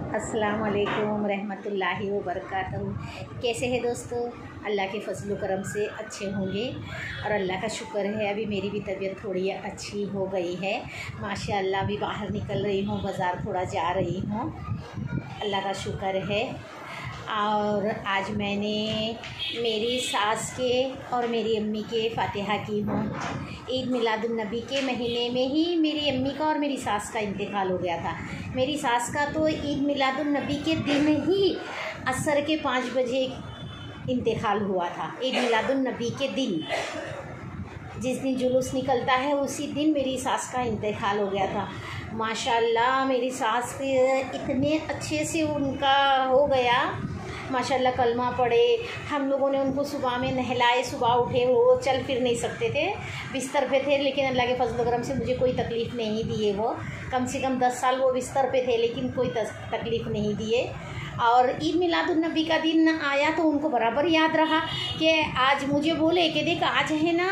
अस्सलाम वालेकुम रहमतुल्लाहि व बरकातहू। कैसे हैं दोस्तों? अल्लाह के फजल करम से अच्छे होंगे और अल्लाह का शुक्र है अभी मेरी भी तबीयत थोड़ी अच्छी हो गई है माशाअल्लाह। अभी बाहर निकल रही हूँ, बाज़ार थोड़ा जा रही हूँ, अल्लाह का शुक्र है। और आज मैंने मेरी सास के और मेरी अम्मी के फ़ातिहा की हूँ। ईद मिलादुन्नबी के महीने में ही मेरी अम्मी का और मेरी सास का इंतकाल हो गया था। मेरी सास का तो ईद मिलादुन्नबी के दिन ही असर के 5 बजे इंतकाल हुआ था। ईद मिलादुन्नबी के दिन, जिस दिन जुलूस निकलता है उसी दिन मेरी सास का इंतकाल हो गया था। माशाअल्लाह मेरी सास इतने अच्छे से उनका हो गया, माशाअल्लाह। कलमा पढ़े, हम लोगों ने उनको सुबह में नहलाए, सुबह उठे, वो चल फिर नहीं सकते थे, बिस्तर पे थे, लेकिन अल्लाह के फजल करम से मुझे कोई तकलीफ़ नहीं दिए। वो कम से कम 10 साल वो बिस्तर पे थे, लेकिन कोई तकलीफ़ नहीं दिए। और ईद मिलादुन्नबी का दिन आया तो उनको बराबर याद रहा कि आज मुझे बोले कि देख आज है ना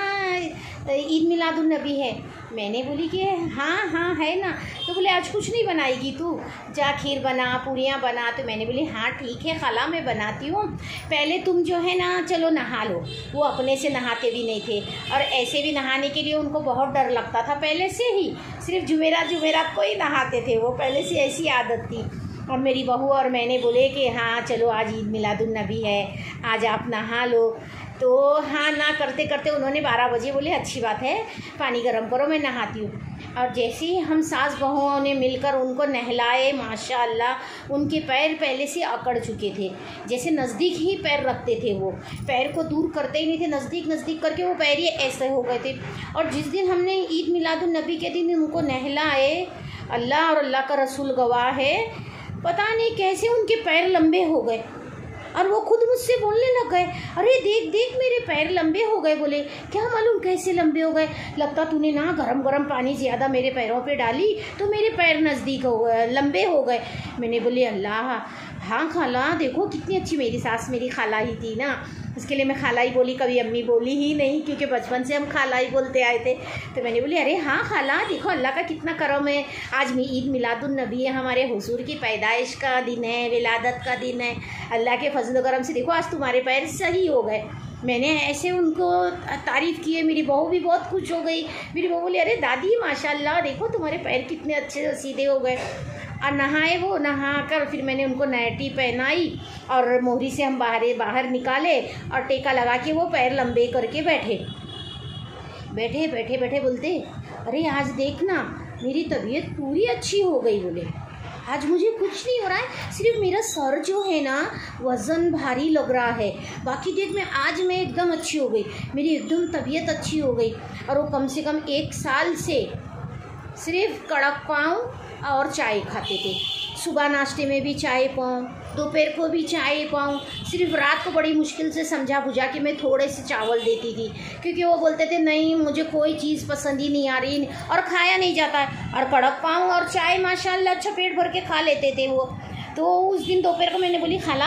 ईद मिलादुन्नबी है। मैंने बोली कि हाँ हाँ है ना। तो बोले आज कुछ नहीं बनाएगी तू, जा खीर बना, पूरियाँ बना। तो मैंने बोली हाँ ठीक है खाला, मैं बनाती हूँ, पहले तुम जो है ना चलो नहा लो। वो अपने से नहाते भी नहीं थे और ऐसे भी नहाने के लिए उनको बहुत डर लगता था पहले से ही, सिर्फ जुमेरात को ही नहाते थे, वो पहले से ऐसी आदत थी। और मेरी बहू और मैंने बोले कि हाँ चलो आज ईद मिलादुन्नबी है, आज आप नहा लो। तो हाँ ना करते करते उन्होंने 12 बजे बोले अच्छी बात है, पानी गर्म करो, मैं नहाती हूँ। और जैसे ही हम सास बहुओं ने मिलकर उनको नहलाए, माशाअल्लाह उनके पैर पहले से अकड़ चुके थे, जैसे नज़दीक ही पैर रखते थे, वो पैर को दूर करते ही नहीं थे, नज़दीक करके वो पैर ही ऐसे हो गए थे। और जिस दिन हमने ईद मिलादुन्नबी के दिन उनको नहलाए, अल्लाह और अल्लाह का रसूल गवाह है, पता नहीं कैसे उनके पैर लंबे हो गए और वो खुद मुझसे बोलने लग गए, अरे देख देख मेरे पैर लंबे हो गए। बोले क्या मालूम कैसे लंबे हो गए, लगता तूने ना गरम पानी ज़्यादा मेरे पैरों पे डाली तो मेरे पैर नज़दीक हो गए, लंबे हो गए। मैंने बोली अल्लाह, हाँ खाला देखो कितनी अच्छी मेरी सास मेरी खाला ही थी ना, उसके लिए मैं खाला ही बोली, कभी अम्मी बोली ही नहीं, क्योंकि बचपन से हम खाला ही बोलते आए थे। तो मैंने बोली अरे हाँ खाला देखो अल्लाह का कितना करम है, आज ईद मिलादुन्नबी है, हमारे हुजूर की पैदाइश का दिन है, विलादत का दिन है, अल्लाह के फजल करम से देखो आज तुम्हारे पैर सही हो गए। मैंने ऐसे उनको तारीफ़ की है, मेरी बहू भी बहुत खुश हो गई। मेरी बहू बोली अरे दादी माशाल्लाह देखो तुम्हारे पैर कितने अच्छे सीधे हो गए। और नहाए, वो नहा कर फिर मैंने उनको नाइटी पहनाई और मोहरी से हम बाहर निकाले और टेका लगा के वो पैर लंबे करके बैठे बोलते अरे आज देखना मेरी तबीयत पूरी अच्छी हो गई। बोले आज मुझे कुछ नहीं हो रहा है, सिर्फ मेरा सर जो है ना वज़न भारी लग रहा है, बाकी देख आज मैं एकदम अच्छी हो गई, मेरी एकदम तबीयत अच्छी हो गई। और वो कम से कम 1 साल से सिर्फ कड़क पाँव और चाय खाते थे, सुबह नाश्ते में भी चाय पाऊँ, दोपहर को भी चाय पाऊँ, सिर्फ रात को बड़ी मुश्किल से समझा बुझा के मैं थोड़े से चावल देती थी, क्योंकि वो बोलते थे नहीं मुझे कोई चीज़ पसंद ही नहीं आ रही और खाया नहीं जाता है। और कड़क पाँव और चाय माशाल्लाह अच्छा पेट भर के खा लेते थे वो। तो उस दिन दोपहर को मैंने बोली खाला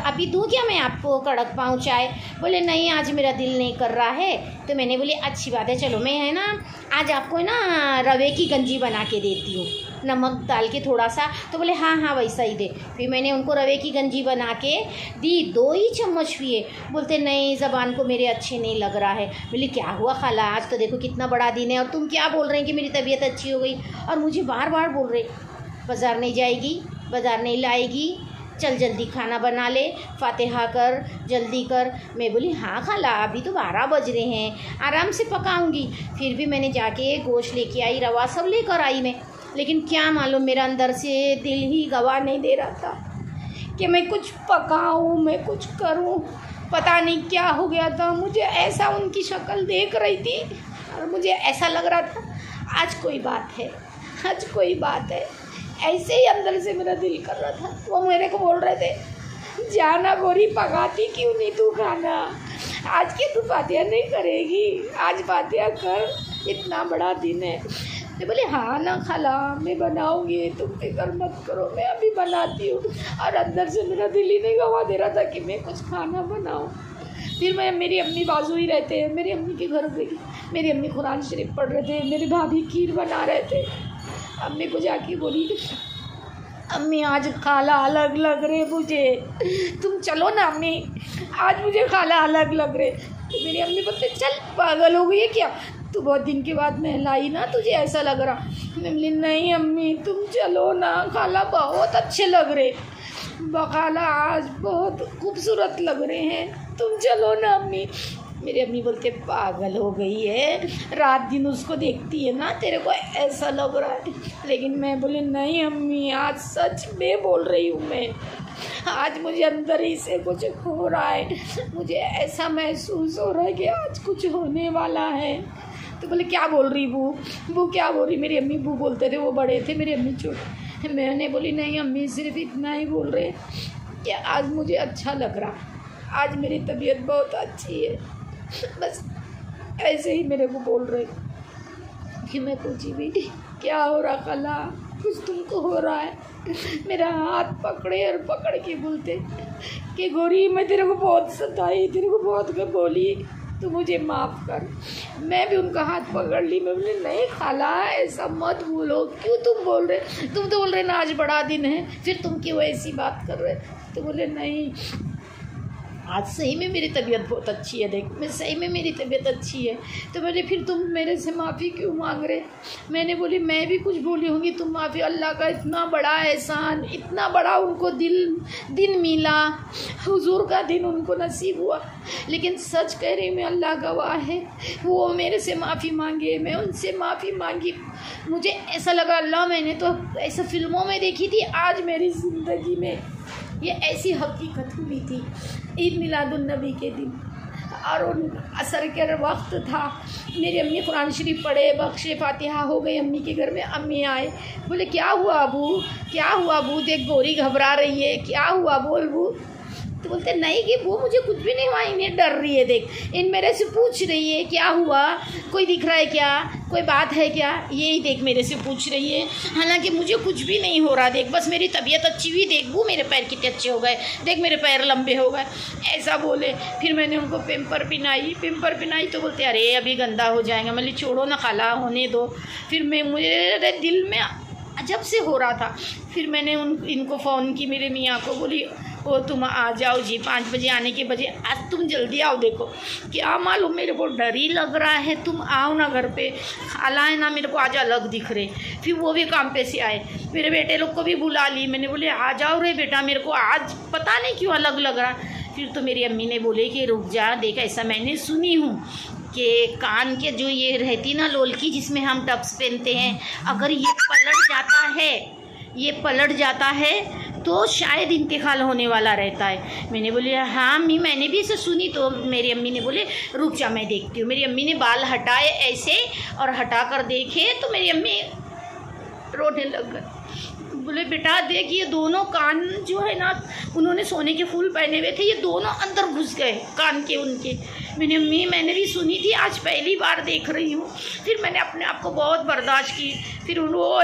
अभी दूँ क्या मैं आपको कड़क पाँव चाय? बोले नहीं आज मेरा दिल नहीं कर रहा है। तो मैंने बोली अच्छी बात है, चलो मैं है ना आज आपको ना रवे की गंजी बना के देती हूँ, नमक डाल के थोड़ा सा। तो बोले हाँ हाँ वैसा ही दे। फिर मैंने उनको रवे की गंजी बना के दी, 2 ही चम्मच पिए। बोलते नहीं ज़बान को मेरे अच्छे नहीं लग रहा है। बोली क्या हुआ खाला, आज तो देखो कितना बड़ा दिन है और तुम क्या बोल रहे हैं कि मेरी तबीयत अच्छी हो गई, और मुझे बार बार बोल रहे बाज़ार नहीं जाएगी, बाज़ार नहीं लाएगी, चल जल्दी खाना बना ले, फातिहा कर, जल्दी कर। मैं बोली हाँ खाला अभी तो 12 बज रहे हैं, आराम से पकाऊंगी। फिर भी मैंने जाके गोश्त लेके आई, रवा सब लेकर आई मैं, लेकिन क्या मालूम मेरा अंदर से दिल ही गवाह नहीं दे रहा था कि मैं कुछ पकाऊं, मैं कुछ करूं। पता नहीं क्या हो गया था, मुझे ऐसा उनकी शक्ल देख रही थी और मुझे ऐसा लग रहा था आज कोई बात है, आज कोई बात है। ऐसे ही अंदर से मेरा दिल कर रहा था। वो मेरे को बोल रहे थे जाना गोरी पकाती क्यों नहीं तू खाना, आज के तू फातिहा नहीं करेगी, आज फातिहा कर, इतना बड़ा दिन है। तो बोले हाँ ना खाला मैं बनाऊँगी, तुम फिक्र मत करो मैं अभी बनाती हूँ। और अंदर से मेरा दिल ही नहीं गवा दे रहा था कि मैं कुछ खाना बनाऊँ। फिर मैं मेरी अम्मी बाजू ही रहते हैं, मेरी अम्मी के घर गई, मेरी अम्मी कुरान शरीफ पढ़ रहे थे, मेरी भाभी खीर बना रहे थे। अम्मी को जाके बोली अम्मी आज खाला अलग लग रहे मुझे, तुम चलो ना अम्मी, आज मुझे खाला अलग लग रहे। तो मेरी अम्मी बोलते चल पागल हो गई है क्या, तू बहुत दिन के बाद नहलाई ना, तुझे ऐसा लग रहा। मैं बोली नहीं अम्मी तुम चलो ना, खाला बहुत अच्छे लग रहे, खाला आज बहुत खूबसूरत लग रहे हैं, तुम चलो ना अम्मी। मेरी अम्मी बोलते पागल हो गई है, रात दिन उसको देखती है ना, तेरे को ऐसा लग रहा है। लेकिन मैं बोली नहीं अम्मी आज सच में बोल रही हूँ मैं, आज मुझे अंदर ही से कुछ हो रहा है, मुझे ऐसा महसूस हो रहा है कि आज कुछ होने वाला है। तो बोले क्या बोल रही बू, बू क्या बोल रही। मेरी अम्मी बू बोलते थे, वो बड़े थे, मेरी अम्मी छोटे। मैंने बोली नहीं अम्मी सिर्फ इतना ही बोल रहे कि आज मुझे अच्छा लग रहा, आज मेरी तबीयत बहुत अच्छी है, बस ऐसे ही मेरे को बोल रहे कि मैं पूछी भी क्या हो रहा खाला, कुछ तुमको हो रहा है। मेरा हाथ पकड़े और पकड़ के बोलते कि गोरी मैं तेरे को बहुत सताई, तेरे को बहुत बोली, तो मुझे माफ़ कर। मैं भी उनका हाथ पकड़ ली। मैं बोली नहीं खाला ऐसा मत बोलो, क्यों तुम बोल रहे, तुम तो बोल रहे ना आज बड़ा दिन है, फिर तुम क्यों ऐसी बात कर रहे। तो बोले नहीं आज सही में मेरी तबीयत बहुत अच्छी है, देख मैं सही में मेरी तबीयत अच्छी है। तो बोले फिर तुम मेरे से माफ़ी क्यों मांग रहे। मैंने बोली मैं भी कुछ बोली होंगी, तुम माफ़ी, अल्लाह का इतना बड़ा एहसान, इतना बड़ा उनको दिन मिला, हुजूर का दिन उनको नसीब हुआ। लेकिन सच कह रही मैं, अल्लाह गवाह है, वो मेरे से माफ़ी मांगे, मैं उनसे माफ़ी मांगी। मुझे ऐसा लगा अल्लाह मैंने तो ऐसा फिल्मों में देखी थी, आज मेरी ज़िंदगी में ये ऐसी हकीकत हुई थी। ईद मिलादुन्नबी के दिन और उन असर के वक्त था, मेरी अम्मी कुरान शरीफ पढ़े, बख्शे, फातिहा हो गई अम्मी के घर में। अम्मी आए, बोले क्या हुआ अबू, क्या हुआ अबू, देख गोरी घबरा रही है, क्या हुआ बोल बू। तो बोलते नहीं कि वो मुझे कुछ भी नहीं हुआ, इन्हें डर रही है, देख इन मेरे से पूछ रही है क्या हुआ, कोई दिख रहा है क्या, कोई बात है क्या, यही देख मेरे से पूछ रही है, हालांकि मुझे कुछ भी नहीं हो रहा, देख बस मेरी तबीयत अच्छी हुई, देख वो मेरे पैर कितने अच्छे हो गए, देख मेरे पैर लंबे हो गए, ऐसा बोले। फिर मैंने उनको पेम्पर पिनाई तो बोलते अरे अभी गंदा हो जाएगा। मैं छोड़ो ना खाला होने दो। फिर मुझे दिल में अजब से हो रहा था। फिर मैंने इनको फ़ोन की, मेरे मियाँ को, बोली ओ तुम आ जाओ जी, 5 बजे आने के बजे, आज तुम जल्दी आओ। देखो क्या मालूम मेरे को डर ही लग रहा है, तुम आओ ना घर पे, खाला है ना मेरे को आज अलग दिख रहे। फिर वो भी काम पे से आए, मेरे बेटे लोग को भी बुला ली। मैंने बोले आ जाओ रे बेटा, मेरे को आज पता नहीं क्यों अलग लग रहा। फिर तो मेरी अम्मी ने बोले कि रुक जा, देख ऐसा मैंने सुनी हूँ कि कान के जो ये रहती ना लोलकी जिसमें हम टब्स पहनते हैं, अगर ये पलट जाता है तो शायद इंतकाल होने वाला रहता है। मैंने बोली हाँ अम्मी मैंने भी इसे सुनी। तो मेरी अम्मी ने बोले रुक जा मैं देखती हूँ। मेरी अम्मी ने बाल हटाए ऐसे और हटा कर देखे तो मेरी अम्मी रोने लग गई। बोले बेटा देख ये दोनों कान जो है ना, उन्होंने सोने के फूल पहने हुए थे, ये दोनों अंदर घुस गए कान के उनके। मेरी अम्मी मैंने भी सुनी थी, आज पहली बार देख रही हूँ। फिर मैंने अपने आप को बहुत बर्दाश्त की। फिर वो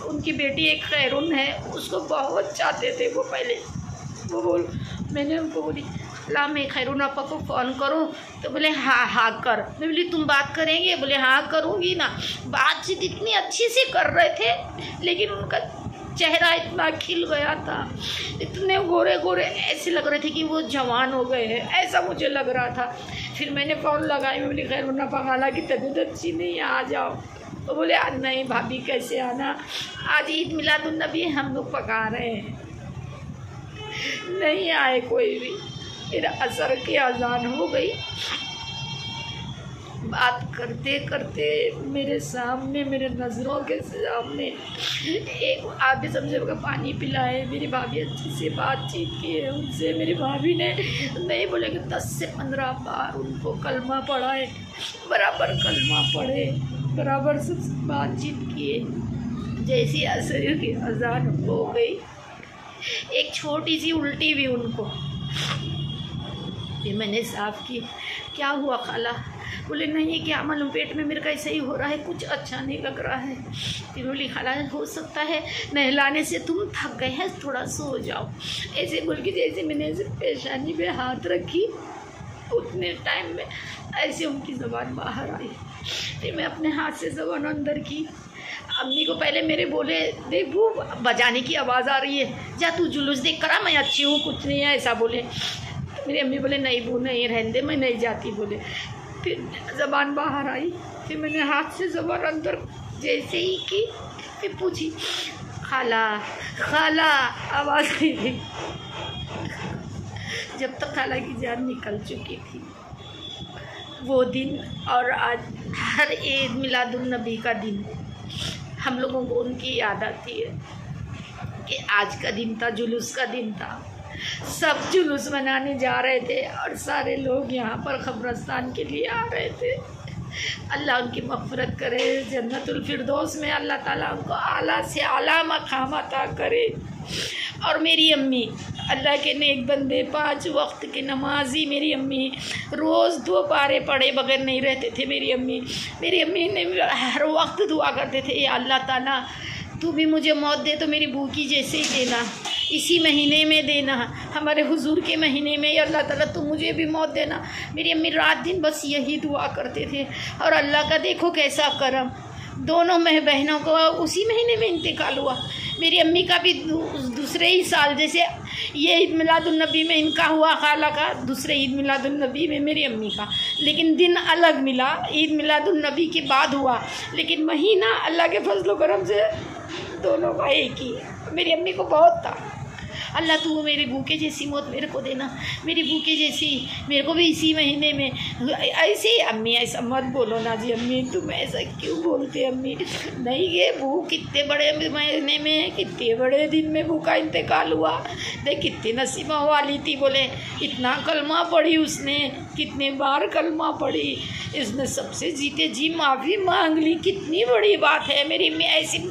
उनकी बेटी एक खैरून है, उसको बहुत चाहते थे वो पहले। मैंने उनको बोली ला मैं खैरून आपा को फ़ोन करूँ। तो बोले हाँ कर। मैं बोली तुम बात करेंगे? बोले हाँ करूँगी ना। बातचीत इतनी अच्छी से कर रहे थे, लेकिन उनका चेहरा इतना खिल गया था, इतने गोरे गोरे ऐसे लग रहे थे कि वो जवान हो गए हैं, ऐसा मुझे लग रहा था। फिर मैंने फ़ोन लगाई, मैं बोली खैरून आपा खाला की तबीयत अच्छी नहीं है, आ जाओ। तो बोले नहीं भाभी कैसे आना, आज ईद मिलादुन्नबी हम लोग पका रहे हैं। नहीं आए कोई भी। फिर असर की अजान हो गई। बात करते करते मेरे सामने, मेरे नज़रों के सामने एक आधे चमचे का पानी पिलाए। मेरी भाभी अच्छी से बातचीत की है उनसे। मेरी भाभी ने नहीं बोले कि 10 से 15 बार उनको कलमा पढ़ाए, बराबर कलमा पढ़े, बराबर से बातचीत किए। जैसी असर की अजान हो गई, एक छोटी सी उल्टी भी उनको। फिर मैंने साफ की, क्या हुआ खाला? बोले नहीं क्या मालूम, पेट में मेरे का ऐसे ही हो रहा है, कुछ अच्छा नहीं लग रहा है। फिर बोली खाला हो सकता है नहलाने से तुम थक गए हैं, थोड़ा सो जाओ। ऐसे बोल के जैसे मैंने ऐसे पेशानी पे हाथ रखी, उतने टाइम में ऐसे उनकी ज़बान बाहर आई। फिर मैं अपने हाथ से ज़बान अंदर की, अम्मी को पहले मेरे बोले, देख बू बजाने की आवाज़ आ रही है, जा तू जुलूस देख करा, मैं अच्छी हूँ, कुछ नहीं है, ऐसा बोले। तो मेरी अम्मी बोले नहीं बू नहीं रहने दे, मैं नहीं जाती बोले। फिर ज़बान बाहर आई, फिर मैंने हाथ से ज़बान अंदर जैसे ही की, फिर पूछी खाला खाला, आवाज़ आई थी। जब तक खाला की जान निकल चुकी थी। वो दिन और आज हर ईद मिलादुन्नबी का दिन हम लोगों को उनकी याद आती है कि आज का दिन था, जुलूस का दिन था, सब जुलूस मनाने जा रहे थे और सारे लोग यहाँ पर कब्रिस्तान के लिए आ रहे थे। अल्लाह उनकी मग़फ़िरत करे, जन्नतुल फिरदौस में अल्लाह ताला उनको आला से आला मक़ाम अता करे। और मेरी अम्मी अल्लाह के नेक बंदे, 5 वक्त की नमाजी मेरी अम्मी, रोज़ 2 पारे पढ़े बगैर नहीं रहते थे। मेरी अम्मी ने हर वक्त दुआ करते थे, या अल्लाह ताला तू भी मुझे मौत दे तो मेरी भूखी जैसे ही देना, इसी महीने में देना, हमारे हुजूर के महीने में, या अल्लाह ताला तू मुझे भी मौत देना। मेरी अम्मी रात दिन बस यही दुआ करते थे। और अल्लाह का देखो कैसा करम, दोनों बहनों को उसी महीने में इंतकाल हुआ। मेरी अम्मी का भी दूसरे ही साल, जैसे ये ईद मिलादुन्नबी में इनका हुआ खाला का, दूसरे ईद मिलादुन्नबी में मेरी अम्मी का, लेकिन दिन अलग मिला। ईद मिलादुन्नबी के बाद हुआ, लेकिन महीना अल्लाह के फजल करम से दोनों का एक ही है। मेरी अम्मी को बहुत था, अल्लाह तू मेरे भूखे जैसी मौत मेरे को देना, मेरी भूखे जैसी मेरे को भी इसी महीने में। ऐसे ही अम्मी ऐसा मत बोलो ना जी, अम्मी तुम ऐसा क्यों बोलते अम्मी? नहीं, ये भूख कितने बड़े महीने में, कितने बड़े दिन में भूखा इंतकाल हुआ। देख कितनी नसीबा वाली थी, बोले इतना कलमा पढ़ी उसने, कितने बार कलमा पढ़ी, इसने सबसे जीते जी माफ़ी मांग ली, कितनी बड़ी बात है। मेरी अम्मी ऐसी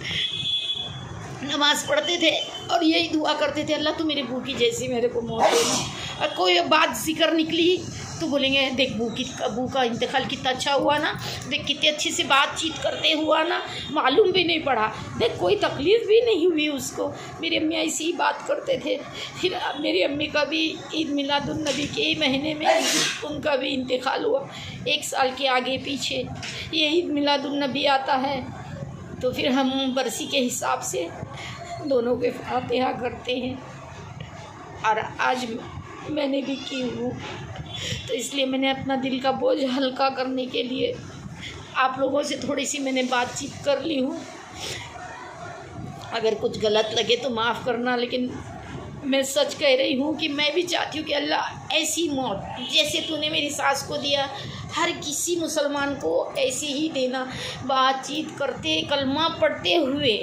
नमाज़ पढ़ते थे और यही दुआ करते थे, अल्लाह तू मेरी भूखी जैसी मेरे को मौत देना। और कोई बात जिक्र निकली तो बोलेंगे देख बू का इंतकाल कितना अच्छा हुआ ना, देख कितनी अच्छी से बातचीत करते हुआ ना, मालूम भी नहीं पड़ा, देख कोई तकलीफ़ भी नहीं हुई उसको। मेरी अम्मी ऐसी ही बात करते थे। फिर मेरी अम्मी का भी ईद मिलादुन्नबी के ही महीने में उनका भी इंतकाल हुआ, 1 साल के आगे पीछे ये ईद मिलादुन्नबी आता है। तो फिर हम बरसी के हिसाब से दोनों के फातिहा करते हैं, और आज मैंने भी की हूँ, तो इसलिए मैंने अपना दिल का बोझ हल्का करने के लिए आप लोगों से थोड़ी सी मैंने बातचीत कर ली हूँ। अगर कुछ गलत लगे तो माफ़ करना, लेकिन मैं सच कह रही हूँ कि मैं भी चाहती हूँ कि अल्लाह ऐसी मौत जैसे तूने मेरी सास को दिया, हर किसी मुसलमान को ऐसे ही देना। बातचीत करते, कलमा पढ़ते हुए,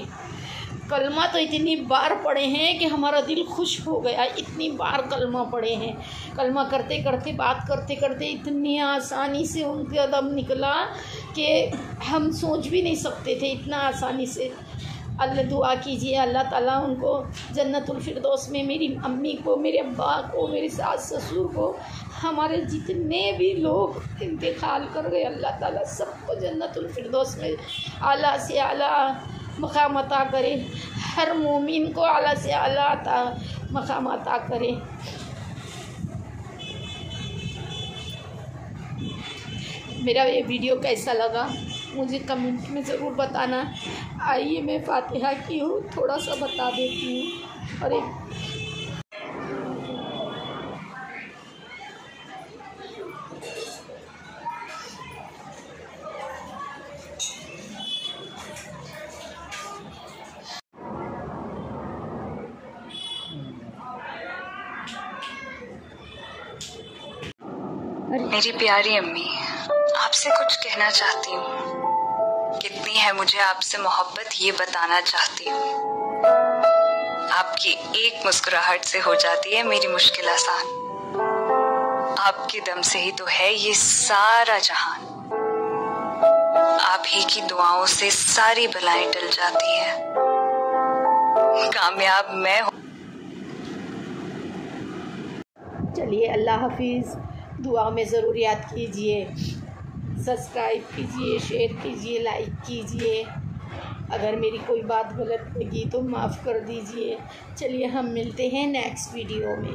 कलमा तो इतनी बार पढ़े हैं कि हमारा दिल खुश हो गया, इतनी बार कलमा पढ़े हैं। कलमा करते करते, बात करते करते इतनी आसानी से उनका दम निकला कि हम सोच भी नहीं सकते थे, इतना आसानी से। अल्लाह दुआ कीजिए अल्लाह ताला उनको जन्नतुल फिरदौस में, मेरी अम्मी को, मेरे अब्बा को, मेरे सास ससुर को, हमारे जितने भी लोग इंतकाल कर गए, अल्लाह ताला सबको जन्नतुल फिरदौस में आला से आला मकाम अता करे। हर मोमिन को आला से आला मकाम अता करे। मेरा ये वीडियो कैसा लगा मुझे कमेंट में ज़रूर बताना। आइए मैं फातिहा की हूँ, थोड़ा सा बता देती हूँ। और एक मेरी प्यारी अम्मी, आपसे कुछ कहना चाहती हूँ। कितनी है मुझे आपसे मोहब्बत ये बताना चाहती हूँ। आपकी एक मुस्कुराहट से हो जाती है मेरी मुश्किल आसान। आपके दम से ही तो है ये सारा जहान। आप ही की दुआओं से सारी बलाएं टल जाती हैं। कामयाब मैं हूँ। चलिए अल्लाह हाफिज़। दुआ में ज़रूर याद कीजिए, सब्सक्राइब कीजिए, शेयर कीजिए, लाइक कीजिए। अगर मेरी कोई बात गलत लगी तो माफ़ कर दीजिए। चलिए हम मिलते हैं नेक्स्ट वीडियो में।